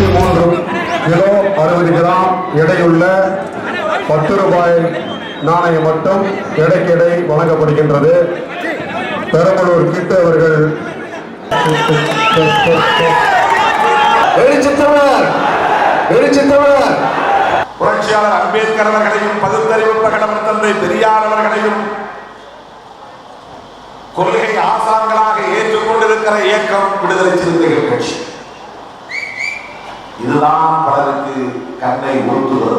33 kilo 60 gram எடையுள்ள 10 ரூபாய் நாணயம் மட்டும் எடைக்கெடை வழங்கப்படுகின்றது. பெரம்பலூர் கீட்டு அவர்கள் புரட்சியாளர் அம்பேத்கர் அவர்களையும் பகுத்தறிவு பிரகடன தந்தை பெரியார் அவர்களையும் கொள்கை ஆசான்களாக ஏற்றுக்கொண்டிருக்கிற இயக்கம் விடுதலை சிறுத்தைகள் கட்சி. இதுதான் பலருக்கு கண்ணை ஊற்றுவது.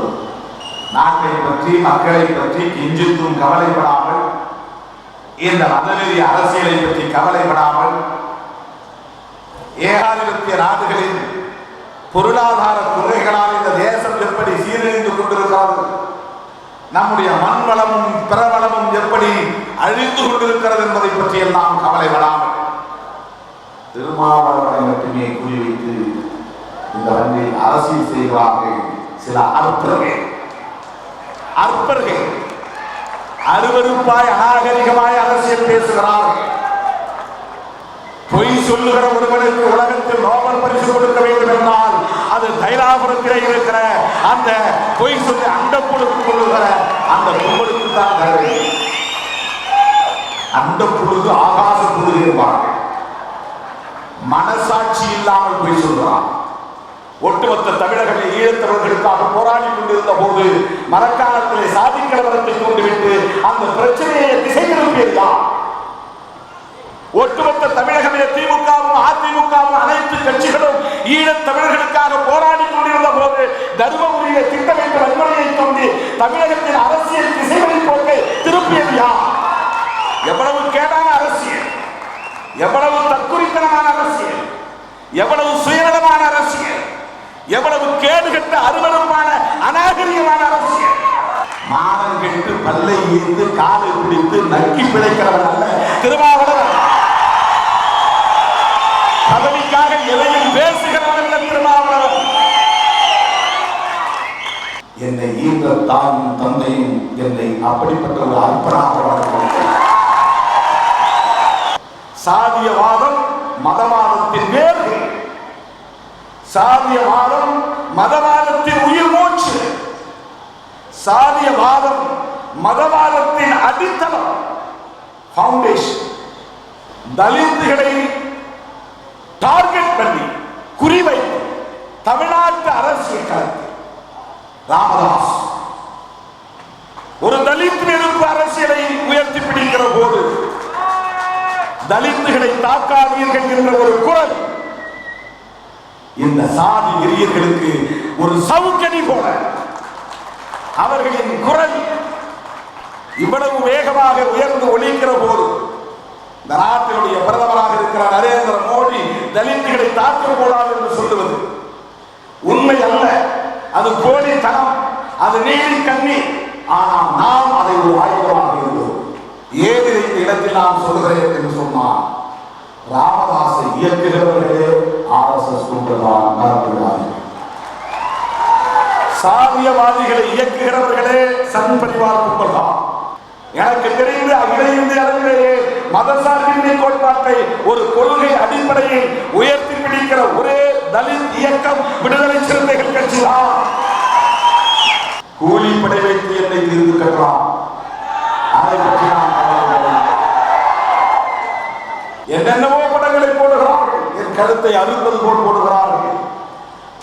நாட்டை பற்றி மக்களை பற்றி கிஞ்சித்தும் கவலைப்படாமல், இந்த மதவெறி அரசியலை பற்றி கவலைப்படாமல், ஏகாதிபத்திய நாடுகளின் பொருளாதார கொள்கைகளால் இந்த தேசம் எப்படி சீரழிந்து கொண்டிருக்கிறது, நம்முடைய மண் வளமும் பிறவளமும் எப்படி அழிந்து கொண்டிருக்கிறது என்பதை பற்றி எல்லாம் கவலைப்படாமல் திருமாவளவனை மட்டுமே குறிவைத்து இந்த வண்டியில் அரசியல் செய்கிறார்கள் சில அற்பர்கள் அருவருப்பாய் அநாகரிகமாய் அரசியல் பேசுகிறார்கள். பொய் சொல்லுகிற ஒருவனுக்கு உலகத்தில் நோபல் பரிசு கொடுக்க வேண்டும் என்றால் அது தைலாபுரத்திலே இருக்கிற அந்த பொய் சொல்லி அண்டப்புழுக்கு கொள்ளுகிற அந்த பொருளுக்கு தான் தருவது. அந்த புழுகு ஆகாச புழுகு என்பார்கள். மனசாட்சி இல்லாமல் பொய் சொல்கிறான். ஒட்டுமொத்த தமிழகத்தில் ஈழத்தவர்களுக்காக போராடி கொண்டிருந்த போது மரக்காலத்திலே சாதி கலவரத்தை தூண்டிவிட்டு அந்த பிரச்சனையை திசை திருப்பியதா? ஒட்டுமொத்த தமிழகமே திமுகவும் அதிமுகவும் அனைத்து கட்சிகளும் ஈழத் தமிழர்களுக்காக போராடி கொண்டிருந்த போது தர்மபுரியை திட்டமிட்டு வன்முறையை தூண்டி தமிழகத்தின் அரசியல் திசைகளின் போக்கை திருப்பியதா? எவ்வளவு கேடான அரசியல், எவ்வளவு தற்குறித்தனமான அரசியல், எவ்வளவு சுயநலமான அரசியல், எவ்வளவு கேடுகட்ட அருவருப்பான அநாகரிகமான அரசியல். மானம் கெட்டு பல்லை ஈர்த்து காலை பிடித்து நக்கி பிழைக்கிறவன் அல்ல திருமாவளவன். பதவிக்காக எதையும் பேசுகிறவன் அல்ல திருமாவளவன். என்னை ஈர்த்த தாயும் தந்தையும் என்னை அப்படிப்பட்ட ஒரு அற்பனாக வளர்க்கிறார். சாதியவாதம் மதவாதத்தின் வேறு, சாதியவாதம் மதவாதத்தின் உயிர் மூச்சு, சாதியவாதம் மதவாதத்தின் அடித்தளம், ஃபவுண்டேஷன். தலித்துகளை டார்கெட் பண்ணி குறிவைத்து தமிழ்நாட்டு அரசியல் களத்தில் ராமதாஸ் ஒரு தலித் எதிர்ப்பு அரசியலை உயர்த்தி பிடிக்கிற போது தலித்துகளை தாக்காதீர்கள் என்ற ஒரு குரல் இந்த சாதி வெறியர்களுக்கு ஒரு சவுக்கடி போல அவர்களின் குரல் இவ்வளவு வேகமாக உயர்ந்து ஒலிக்கிற போது இந்த நாட்டினுடைய பிரதமராக இருக்கிற நரேந்திர மோடி தலித்துகளை தாக்கக்கூடாது என்று சொல்லுவது உண்மை அல்ல. அது போலித்தனம், அது நீதி கண்ணி. ஆனால் நாம் அதை ஒரு ஆயுதமாக இருந்தோம். ஏன் இந்த இடத்தில் நான் சொல்கிறேன் என்று சொன்னால், ராமதாஸை இயக்குகிறவர்களே RSS கூட்டத்தான் மறந்துவிடாதீர்கள். சாதியவாதிகளை இயக்குகிறவர்களே சன் பரிவார் கும்பல் தான். எனக்கு தெரிந்து அகில இந்திய அளவிலேயே மதசார்பின்மை கோட்பாட்டை ஒரு கொள்கை அடிப்படையில் உயர்த்தி பிடிக்கிற ஒரே தலித் இயக்கம் விடுதலை சிறுத்தைகள் கட்சி தான். கூலி படை வைத்து என்னை தீர்த்து கட்டலாம், அதை பற்றி என்னென்னவோ படங்களை போடுகிறார்கள். என் கழுத்தை அறுப்பது போல் போடுகிறார்கள்,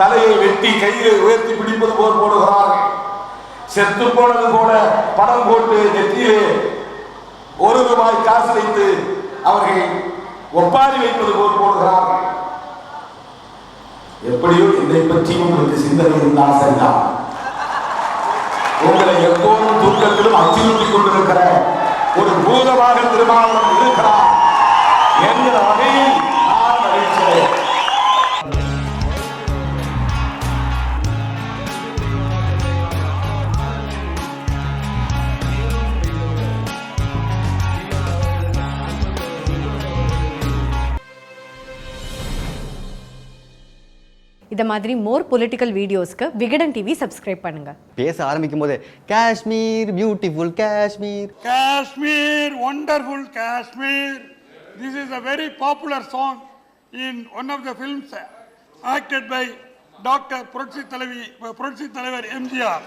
தலையை வெட்டி கையை உயர்த்தி பிடிப்பது போல் போடுகிறார்கள், செத்து போனது போல படம் போட்டு நெற்றியிலே ₹1 காசு வைத்து அவர்கள் ஒப்பாரி வைப்பது போல் போடுகிறார்கள். எப்படியோ என்னை பற்றி உங்களுக்கு சிந்தனை இருந்தால் சரிதான். உங்களை எப்போதும் தூக்கத்திலும் அச்சுறுத்திக் கொண்டிருக்கிற ஒரு பூதமாக திருமாவளவன் இருக்கிறார் என்கிற வகையில் நான் அறிவிக்கிறேன். இத மாதிரி மோர் பொலிட்டிக்கல் வீடியோஸ்க்கு விகடன் டிவி சப்ஸ்கிரைப் பண்ணுங்க. பேச ஆரம்பிக்கும் போது Kashmir beautiful Kashmir, Kashmir wonderful Kashmir. This is a very popular song in one of the films acted by doctor புரட்சி தலைவர் எம்ஜிஆர்.